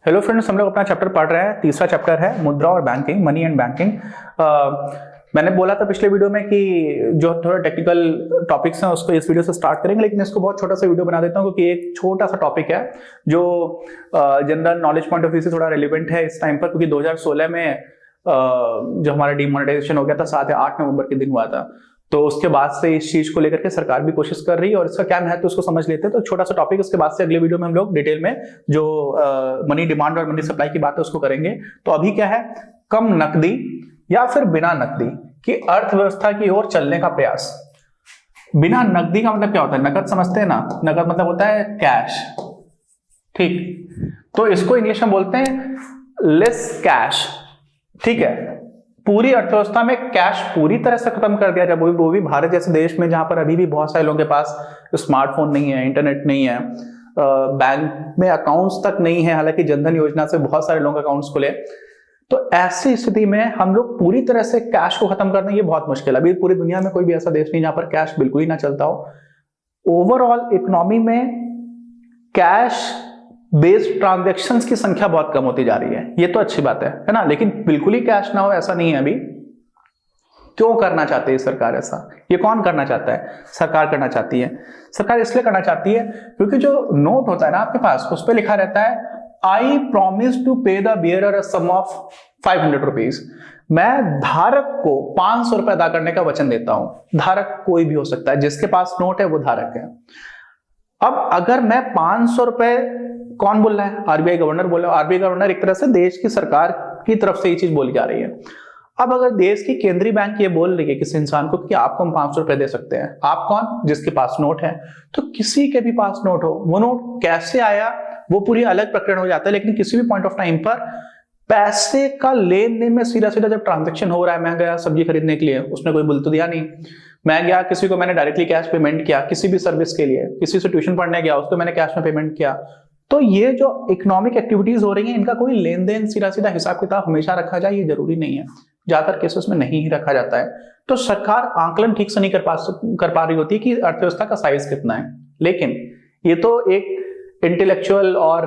Hello friends, हम लोग अपना चैप्टर पढ़ रहे हैं। तीसरा चैप्टर है मुद्रा और बैंकिंग, मनी एंड बैंकिंग। मैंने बोला था पिछले वीडियो में कि जो थोड़ा टेक्निकल टॉपिक्स हैं उसको इस वीडियो से स्टार्ट करेंगे, लेकिन इसको बहुत छोटा सा वीडियो बना देता हूं क्योंकि एक छोटा सा टॉपिक है जो general knowledge point of view से थोड़ा रिलेवेंट है इस टाइम पर, क्योंकि 2016 में जो हमारा डीमोनेटाइजेशन हो गया था 7 या 8 नवंबर के दिन हुआ था। तो उसके बाद से इस चीज को लेकर के सरकार भी कोशिश कर रही है और इसका क्या महत्व उसको समझ लेते हैं। तो छोटा सा टॉपिक, उसके बाद से अगले वीडियो में हम लोग डिटेल में जो मनी डिमांड और मनी सप्लाई की बात है उसको करेंगे। तो अभी क्या है, कम नकदी या फिर बिना नकदी की अर्थव्यवस्था की ओर चलने का प्रयास। बिना नकदी का मतलब क्या होता है? नकद समझते हैं ना, नकद मतलब होता है कैश, ठीक। तो इसको इंग्लिश में बोलते हैं लेस कैश, ठीक है। पूरी अर्थव्यवस्था में कैश पूरी तरह से खत्म कर दिया जाए, वो भी भारत जैसे देश में जहां पर अभी भी बहुत सारे लोगों के पास स्मार्टफोन नहीं है, इंटरनेट नहीं है, बैंक में अकाउंट्स तक नहीं है, हालांकि जनधन योजना से बहुत सारे लोगों के अकाउंट्स खुले। तो ऐसी स्थिति में हम लोग पूरी तरह से कैश को खत्म करना ये बहुत मुश्किल है। अभी पूरी दुनिया में कोई भी ऐसा देश नहीं जहां पर कैश बिल्कुल ही ना चलता हो। ओवरऑल इकोनॉमी में कैश बेस्ड ट्रांजैक्शंस की संख्या बहुत कम होती जा रही है, ये तो अच्छी बात है ना, लेकिन बिल्कुल ही कैश ना हो ऐसा नहीं है अभी। क्यों करना चाहती है सरकार ऐसा? ये कौन करना चाहता है? सरकार करना चाहती है। सरकार इसलिए करना चाहती है क्योंकि जो नोट होता है ना आपके पास, उस पर लिखा रहता है I promise to pay the bearer a sum of 500 rupees. मैं धारक को 500 रुपए अदा करने का वचन देता हूं। धारक कोई भी हो सकता है, जिसके पास नोट है वो धारक है। अब अगर मैं 500 रुपए, कौन बोल रहा है? आरबीआई गवर्नर बोल रहा है। आरबीआई गवर्नर एक तरह से देश की सरकार की तरफ से ये चीज बोली जा रही है। अब अगर देश की केंद्रीय बैंक ये बोल रही है किसी इंसान को कि आपको हम 500 रुपए दे सकते हैं, आप कौन? जिसके पास नोट है। तो किसी के भी पास नोट हो, वो नोट कैसे आया वो पूरी अलग प्रकरण हो जाता है, लेकिन किसी भी पॉइंट ऑफ टाइम पर पैसे का लेन देन में सीधा सीधा जब ट्रांजेक्शन हो रहा है, मैं गया सब्जी खरीदने के लिए, उसने कोई बिल तो दिया नहीं, मैं गया किसी को मैंने डायरेक्टली कैश पेमेंट किया, किसी भी सर्विस के लिए, किसी से ट्यूशन पढ़ने गया उसको मैंने कैश में पेमेंट किया, तो ये जो इकोनॉमिक एक्टिविटीज हो रही हैं इनका कोई लेन देन सीधा सीधा हिसाब किताब हमेशा रखा जाए ये जरूरी नहीं है। ज्यादातर केसेस में नहीं ही रखा जाता है। तो सरकार आंकलन ठीक से नहीं कर पा रही होती कि अर्थव्यवस्था का साइज कितना है। लेकिन ये तो एक इंटेलेक्चुअल और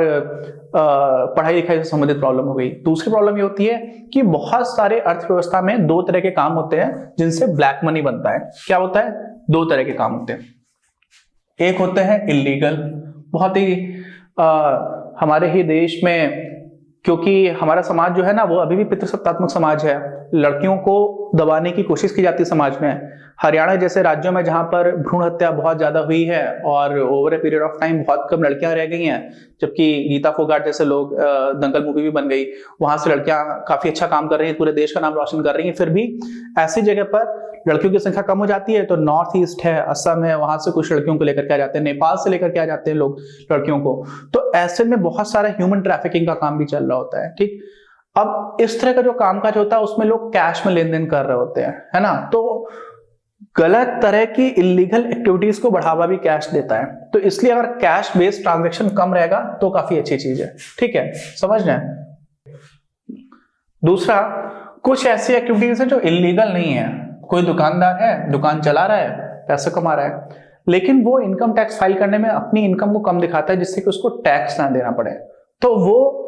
पढ़ाई लिखाई से संबंधित प्रॉब्लम हो गई। दूसरी प्रॉब्लम ये होती है कि बहुत सारे अर्थव्यवस्था में दो तरह के काम होते हैं जिनसे ब्लैक मनी बनता है। क्या होता है? दो तरह के काम होते हैं। एक होते हैं इलीगल, बहुत ही हमारे ही देश में, क्योंकि हमारा समाज जो है ना वो अभी भी पितृसत्तात्मक समाज है, लड़कियों को दबाने की कोशिश की जाती है समाज में। हरियाणा जैसे राज्यों में जहां पर भ्रूण हत्या बहुत ज्यादा हुई है और over a period of time बहुत कम लड़कियां रह गई हैं, जबकि गीता फोगाट जैसे लोग, दंगल मूवी भी बन गई, वहां से लड़कियां काफी अच्छा काम कर रही हैं, पूरे देश का नाम रोशन कर रही हैं। फिर भी ऐसी जगह पर लड़कियों की संख्या कम हो जाती है। तो नॉर्थ ईस्ट है, असम है, वहां से कुछ लड़कियों को लेकर के आ जाते हैं, नेपाल से लेकर के आ जाते हैं लोग लड़कियों को। तो ऐसे में बहुत सारा ह्यूमन ट्रैफिकिंग का काम भी चल रहा होता है, ठीक। अब इस तरह का जो कामकाज होता है उसमें लोग कैश में लेन देन कर रहे होते हैं, है ना। तो गलत तरह की इलीगल एक्टिविटीज को बढ़ावा भी कैश देता है। तो इसलिए अगर कैश बेस्ड ट्रांजैक्शन कम रहेगा तो काफी अच्छी चीज है, ठीक है, समझ रहे हैं। दूसरा, कुछ ऐसी एक्टिविटीज है जो इलीगल नहीं है। कोई दुकानदार है, दुकान चला रहा है, पैसे कमा रहा है, लेकिन वो इनकम टैक्स फाइल करने में अपनी इनकम को कम दिखाता है जिससे कि उसको टैक्स ना देना पड़े। तो वो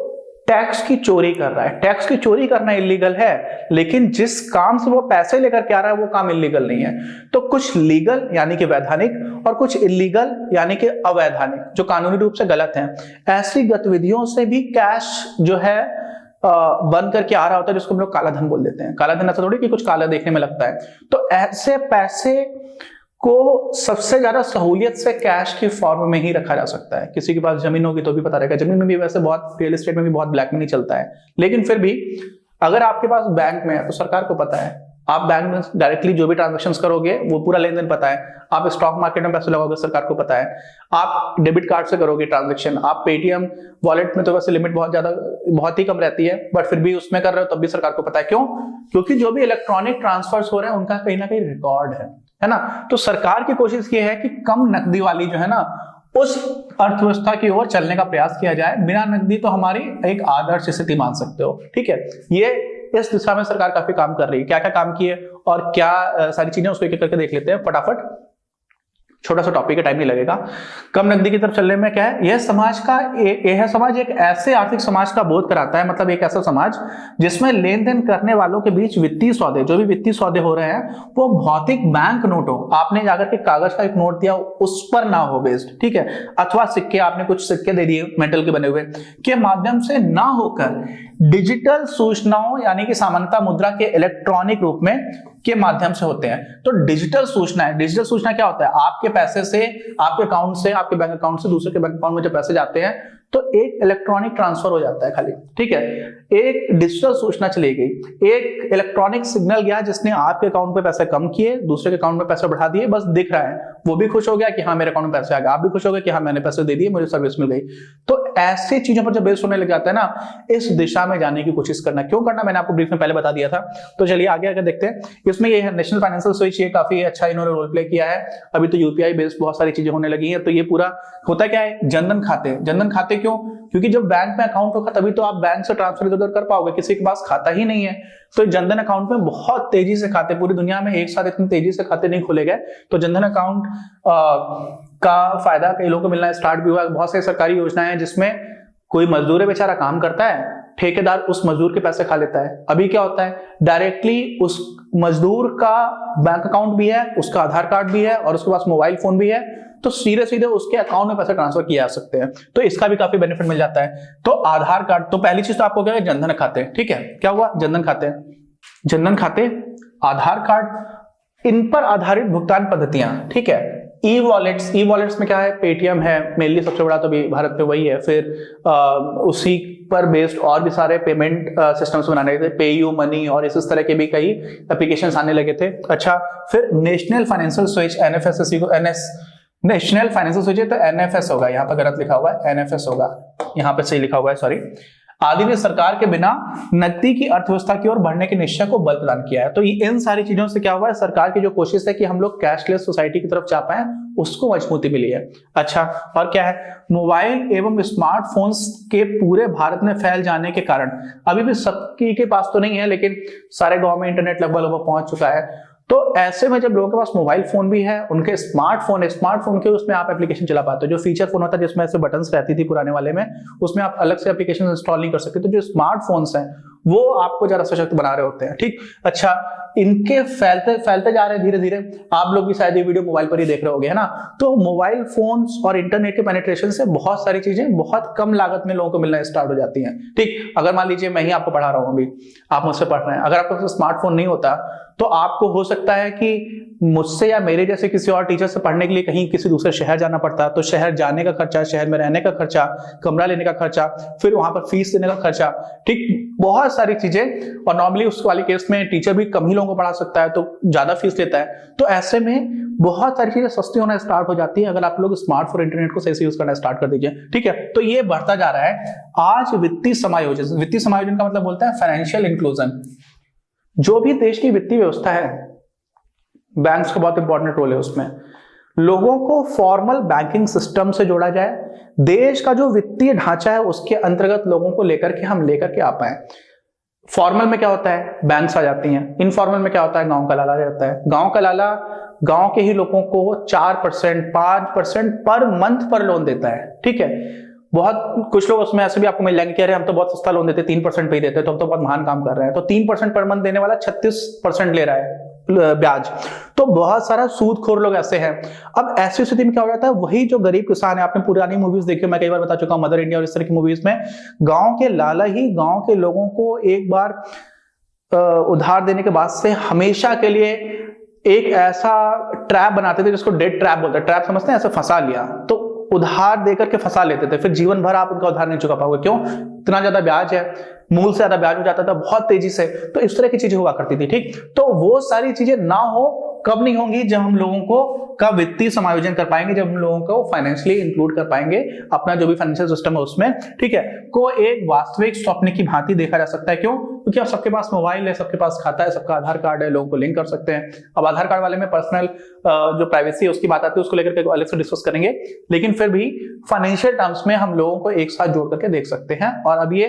टैक्स की चोरी कर रहा है। टैक्स की चोरी करना इलीगल है, लेकिन जिस काम से वो पैसे लेकर के आ रहा है वो काम इलीगल नहीं है। तो कुछ लीगल यानी कि वैधानिक और कुछ इलीगल यानी कि अवैधानिक जो कानूनी रूप से गलत हैं, ऐसी गतिविधियों से भी कैश जो है बन करके आ रहा होता है, जिसको हम लोग काला धन बोल देते हैं। काला धन ऐसा थोड़ी कि कुछ काला देखने में लगता है। तो ऐसे पैसे को सबसे ज्यादा सहूलियत से कैश की फॉर्म में ही रखा जा सकता है। किसी के पास जमीन होगी तो भी पता रहेगा। जमीन में भी वैसे बहुत, रियल एस्टेट में भी बहुत ब्लैक मनी चलता है, लेकिन फिर भी अगर आपके पास बैंक में है तो सरकार को पता है। आप बैंक में डायरेक्टली जो भी ट्रांजैक्शंस करोगे वो पूरा लेन देन पता है। आप स्टॉक मार्केट में पैसे लगाओगे सरकार को पता है। आप डेबिट कार्ड से करोगे ट्रांजैक्शन, आप पेटीएम वॉलेट में तो वैसे लिमिट बहुत ही कम रहती है, बट फिर भी उसमें कर रहे हो तब भी सरकार को पता है। क्यों? क्योंकि जो भी इलेक्ट्रॉनिक ट्रांसफर्स हो रहे हैं उनका कहीं ना कहीं रिकॉर्ड है ना। तो सरकार की कोशिश ये है कि कम नकदी वाली जो है ना उस अर्थव्यवस्था की ओर चलने का प्रयास किया जाए। बिना नकदी तो हमारी एक आदर्श स्थिति मान सकते हो, ठीक है। ये इस दिशा में सरकार काफी काम कर रही है। क्या क्या काम किए और क्या सारी चीजें, उसको एक एक करके देख लेते हैं फटाफट। छोटा सा टॉपिक है, टाइम नहीं लगेगा। कम नकदी की तरफ चलने में क्या है, यह समाज का यह समाज एक ऐसे आर्थिक समाज का बोध कराता है, मतलब एक ऐसा समाज जिसमें लेन देन करने वालों के बीच वित्तीय सौदे, जो भी वित्तीय सौदे हो रहे हैं वो भौतिक बैंक नोट हो, आपने जाकर के कागज का एक नोट दिया उस पर ना हो बेस्ड, ठीक है, अथवा सिक्के, आपने कुछ सिक्के दे दिए मेटल के बने हुए, के माध्यम से ना होकर डिजिटल सूचनाओं यानी कि सामान्यतः मुद्रा के इलेक्ट्रॉनिक रूप में के माध्यम से होते हैं। तो डिजिटल सूचना है, डिजिटल सूचना क्या होता है, आपके पैसे से, आपके अकाउंट से, आपके बैंक अकाउंट से दूसरे के बैंक अकाउंट में जब पैसे जाते हैं तो एक इलेक्ट्रॉनिक ट्रांसफर हो जाता है खाली, ठीक है, एक डिजिटल सूचना चली गई, एक इलेक्ट्रॉनिक सिग्नल गया जिसने आपके अकाउंट पे पैसे कम किए, दूसरे के अकाउंट में पैसे बढ़ा दिए, बस दिख रहा है, वो भी खुश हो गया कि हाँ मेरे अकाउंट में पैसे आ गए, आप भी खुश हो गए कि हाँ मैंने पैसे दे दिए, मुझे सर्विस मिल गई। तो ऐसी चीजों पर जब बेस्ड होने लग जाता है ना, इस दिशा में जाने की कोशिश करना, क्यों करना मैंने आपको ब्रीफ में पहले बता दिया था। तो चलिए आगे आगे देखते हैं। इसमें ये है नेशनल फाइनेंशियल स्विच, ये काफी अच्छा इन्होंने रोल प्ले किया है। अभी तो यूपीआई बेस्ड बहुत सारी चीजें होने लगी है। तो ये पूरा होता क्या है, जनधन खाते। जनधन खाते क्यों, क्योंकि जब बैंक में अकाउंट होगा तभी तो आप बैंक से ट्रांसफर इधर उधर कर पाओगे, किसी के पास खाता ही नहीं है। तो जनधन अकाउंट में बहुत तेजी से खाते, पूरी दुनिया में एक साथ इतनी तेजी से खाते नहीं खोले गए। तो जनधन अकाउंट का फायदा कई लोगों को मिलना स्टार्ट भी हुआ। बहुत सारी सरकारी योजनाएं हैं जिसमें कोई मजदूर बेचारा काम करता है, ठेकेदार उस मजदूर के पैसे खा लेता है। अभी क्या होता है, डायरेक्टली उस मजदूर का बैंक अकाउंट भी है, उसका आधार कार्ड भी है और उसके पास मोबाइल फोन भी है, तो सीधे सीधे उसके अकाउंट में पैसे ट्रांसफर किए जा सकते हैं। तो इसका भी काफी बेनिफिट मिल जाता है। तो आधार कार्ड, तो पहली चीज तो आपको क्या है, जनधन खाते, ठीक है, क्या हुआ, जनधन खाते, जनधन खाते, आधार कार्ड, इन पर आधारित भुगतान पद्धतियां, ठीक है। ई वॉलेट्स, ई वॉलेट्स में क्या है, पेटीएम है मेनली सबसे बड़ा, तो भी भारत में वही है। फिर उसी पर बेस्ड और भी सारे पेमेंट सिस्टम्स बनाने लगे थे, पेयू मनी और इस तरह के भी कई एप्लीकेशंस आने लगे थे। अच्छा, फिर नेशनल फाइनेंशियल स्विच, एनएफएसएससी को नेशनल फाइनेंशियल स्विच है तो एनएफएस होगा, यहाँ पर गलत लिखा हुआ है, एनएफएस होगा, यहाँ पे सही लिखा हुआ है, सॉरी। आदि ने सरकार के बिना नकदी की अर्थव्यवस्था की ओर बढ़ने के निश्चय को बल प्रदान किया है। तो इन सारी चीजों से क्या हुआ है, सरकार की जो कोशिश है कि हम लोग कैशलेस सोसाइटी की तरफ जा पाए, उसको मजबूती मिली है। अच्छा, और क्या है, मोबाइल एवं स्मार्टफोन्स के पूरे भारत में फैल जाने के कारण, अभी भी सबकी के पास तो नहीं है लेकिन सारे गांव में इंटरनेट लगभग पहुंच चुका है। तो ऐसे में जब लोगों के पास मोबाइल फोन भी है, उनके स्मार्टफोन के उसमें आप एप्लीकेशन चला पाते हो। जो फीचर फोन होता है जिसमें ऐसे बटन्स रहती थी पुराने वाले में, उसमें आप अलग से एप्लीकेशन इंस्टॉल नहीं कर सकते। तो जो स्मार्टफोन्स हैं वो आपको ज्यादा सशक्त बना रहे होते हैं, ठीक। अच्छा, इनके फैलते जा रहे हैं धीरे धीरे। आप लोग भी शायद ये वीडियो मोबाइल पर ही देख रहे होंगे, है ना। तो मोबाइल फोन्स और इंटरनेट के पेनिट्रेशन से बहुत सारी चीजें बहुत कम लागत में लोगों को मिलना स्टार्ट हो जाती हैं, ठीक। अगर मान लीजिए मैं ही आपको पढ़ा रहा हूं, अभी आप मुझसे पढ़ रहे हैं, अगर आपके पास स्मार्टफोन नहीं होता तो आपको हो सकता है कि मुझसे या मेरे जैसे किसी और टीचर से पढ़ने के लिए कहीं किसी दूसरे शहर जाना पड़ता, तो शहर जाने का खर्चा, शहर में रहने का खर्चा, कमरा लेने का खर्चा, फिर वहां पर फीस देने का खर्चा, ठीक, बहुत सारी चीजें। और नॉर्मली उस वाले केस में टीचर भी कम ही लोगों को पढ़ा सकता है तो ज्यादा फीस लेता है। तो ऐसे में बहुत सारी चीजें सस्ती होना स्टार्ट हो जाती है अगर आप लोग स्मार्टफोन इंटरनेट को सही से यूज करना स्टार्ट कर दीजिए, ठीक है। तो ये बढ़ता जा रहा है। आज वित्तीय समायोजन, वित्तीय समायोजन का मतलब बोलता है फाइनेंशियल इंक्लूजन। जो भी देश की वित्तीय व्यवस्था है, बैंक्स का बहुत इंपॉर्टेंट रोल है उसमें। लोगों को फॉर्मल बैंकिंग सिस्टम से जोड़ा जाए, देश का जो वित्तीय ढांचा है उसके अंतर्गत लोगों को लेकर के आ पाए। फॉर्मल में क्या होता है, बैंक्स आ जाती हैं। इनफॉर्मल में क्या होता है, गांव का लाला आ जाता है। गांव का लाला गांव के ही लोगों को 4%, 5% पर मंथ पर लोन देता है, ठीक है। बहुत कुछ लोग उसमें ऐसे भी आपको मिल जाएंगे कि अरे हम तो बहुत सस्ता लोन देते, 3% पे ही देते, तो हम तो बहुत महान काम कर रहे हैं। तो 3% पर मंथ देने वाला 36% ले रहा है ब्याज। तो बहुत सारा सूदखोर लोग ऐसे हैं। अब ऐसी स्थिति में क्या हो जाता है, वही जो गरीब किसान है, आपने पुरानी मूवीज देखी, मैं कई बार बता चुका हूं, मदर इंडिया और इस तरह की मूवीज में, गांव के लाला ही गांव के लोगों को एक बार उधार देने के बाद से हमेशा के लिए एक ऐसा ट्रैप बनाते थे जिसको डेट ट्रैप बोलते हैं। ट्रैप समझते हैं, ऐसे फंसा लिया, तो उधार देकर के फंसा लेते थे। फिर जीवन भर आप उनका उधार नहीं चुका पाओगे, क्यों, इतना ज्यादा ब्याज है, मूल से ज्यादा ब्याज हो जाता था बहुत तेजी से। तो इस तरह की चीजें हुआ करती थी, ठीक। तो वो सारी चीजें ना हो, कब नहीं होंगी, जब हम लोगों को का वित्तीय समायोजन कर पाएंगे, जब हम लोगों को फाइनेंशियली इंक्लूड कर पाएंगे अपना जो भी फाइनेंशियल सिस्टम है उसमें, ठीक है, को एक वास्तविक स्वप्न की भांति देखा जा सकता है। क्यों, क्योंकि अब सबके पास मोबाइल है, सबके पास खाता है, सबका आधार कार्ड है, लोगों को लिंक कर सकते हैं। अब आधार कार्ड वाले में पर्सनल जो प्राइवेसी है उसकी बात आती है, उसको लेकर के अलग से डिस्कस करेंगे, लेकिन फिर भी फाइनेंशियल टर्म्स में हम लोगों को एक साथ जोड़ करके देख सकते हैं। और अब ये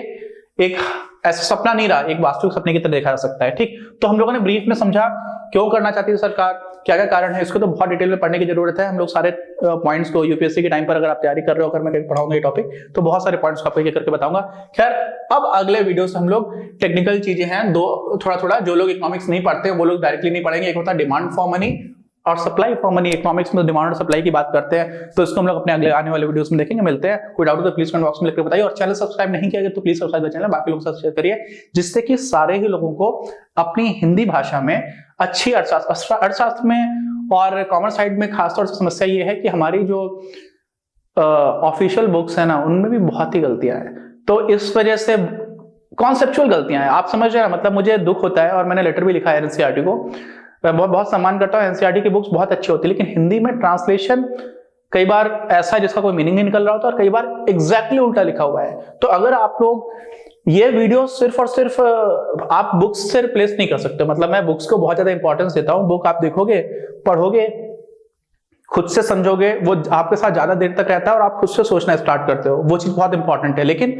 एक ऐसा सपना नहीं रहा, एक वास्तविक सपने की तरह देखा जा सकता है, ठीक। तो हम लोगों ने ब्रीफ में समझा क्यों करना चाहती है सरकार, क्या क्या कारण है, इसको तो बहुत डिटेल में पढ़ने की जरूरत है। हम लोग सारे पॉइंट्स को यूपीएससी के टाइम पर अगर आप तैयारी कर रहे हो, अगर मैं कहीं पढ़ाऊंगा ये टॉपिक, तो बहुत सारे पॉइंट्स को आपको एक करके बताऊंगा। खैर, अब अगले वीडियो से हम लोग टेक्निकल चीजें हैं दो, थोड़ा थोड़ा जो लोग इकोनॉमिक्स नहीं पढ़ते वो लोग डायरेक्टली नहीं पढ़ेंगे। एक होता है डिमांड फॉर मनी और सप्लाई फॉर मनी। इकोनॉमिक्स में डिमांड और सप्लाई की बात करते हैं, तो इसको हम लोग अपने अगले आने वाले वीडियोस में देखेंगे। मिलते हैं, कोई डाउट हो तो प्लीज कमेंट बॉक्स में लिखकर बताइए, और चैनल सब्सक्राइब नहीं किया गया तो प्लीज सब्सक्राइब चैनल, बाकी लोग सब्सक्राइब करिए, जिससे कि सारे ही लोगों को अपनी हिंदी भाषा में अच्छी अर्थशास्त्र में और कॉमर्स साइड में खासतौर से समस्या ये है कि हमारी जो ऑफिशियल बुक्स है ना, उनमें भी बहुत ही गलतियां हैं। तो इस वजह से कॉन्सेप्चुअल गलतियां हैं, आप समझ रहे हैं, मतलब मुझे दुख होता है और मैंने लेटर भी लिखा है एनसीईआरटी को। मैं बहुत सम्मान करता हूं, एनसीईआरटी की बुक्स बहुत अच्छी होती है, लेकिन हिंदी में ट्रांसलेशन कई बार ऐसा है जिसका कोई मीनिंग नहीं निकल रहा होता, और कई बार एग्जैक्टली उल्टा लिखा हुआ है। तो अगर आप लोग ये वीडियो सिर्फ और सिर्फ आप बुक्स से रिप्लेस नहीं कर सकते। मतलब मैं बुक्स को बहुत ज्यादा इंपॉर्टेंस देता हूं, बुक आप देखोगे, पढ़ोगे, खुद से समझोगे, वो आपके साथ ज्यादा देर तक रहता है और आप खुद से सोचना स्टार्ट करते हो, वो चीज बहुत इंपॉर्टेंट है। लेकिन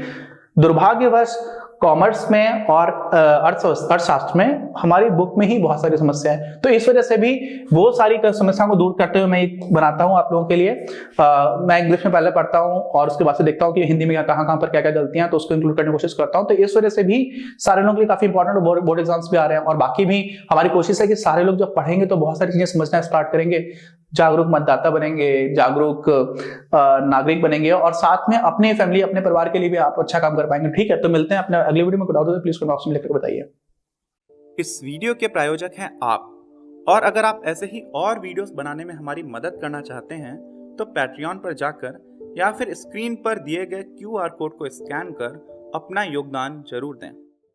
दुर्भाग्यवश कॉमर्स में और अर्थशास्त्र में हमारी बुक में ही बहुत सारी समस्या है। तो इस वजह से भी वो सारी समस्याओं को दूर करते हुए मैं एक बनाता हूं आप लोगों के लिए। मैं इंग्लिश में पहले पढ़ता हूं और उसके बाद से देखता हूं कि हिंदी में कहां पर क्या क्या गलतियां, तो उसको इंक्लूड करने की कोशिश करता हूं। तो इस वजह से भी सारे लोगों के लिए काफी इंपॉर्टेंट बोर्ड एग्जाम्स भी आ रहे हैं, और बाकी भी हमारी कोशिश है कि सारे लोग जब पढ़ेंगे तो बहुत सारी चीजें समझना स्टार्ट करेंगे, जागरूक मतदाता बनेंगे, जागरूक नागरिक बनेंगे, और साथ में अपने फैमिली, अपने परिवार के लिए भी आप अच्छा काम कर पाएंगे। ठीक है, तो मिलते हैं अपने अगले वीडियो में। कोई डाउट हो तो प्लीज कमेंट बॉक्स में लिखकर बताइए। इस वीडियो के प्रायोजक हैं आप, और अगर आप ऐसे ही और वीडियोस बनाने में हमारी मदद करना चाहते हैं तो पैट्रियन पर जाकर या फिर स्क्रीन पर दिए गए QR कोड को स्कैन कर अपना योगदान जरूर दें।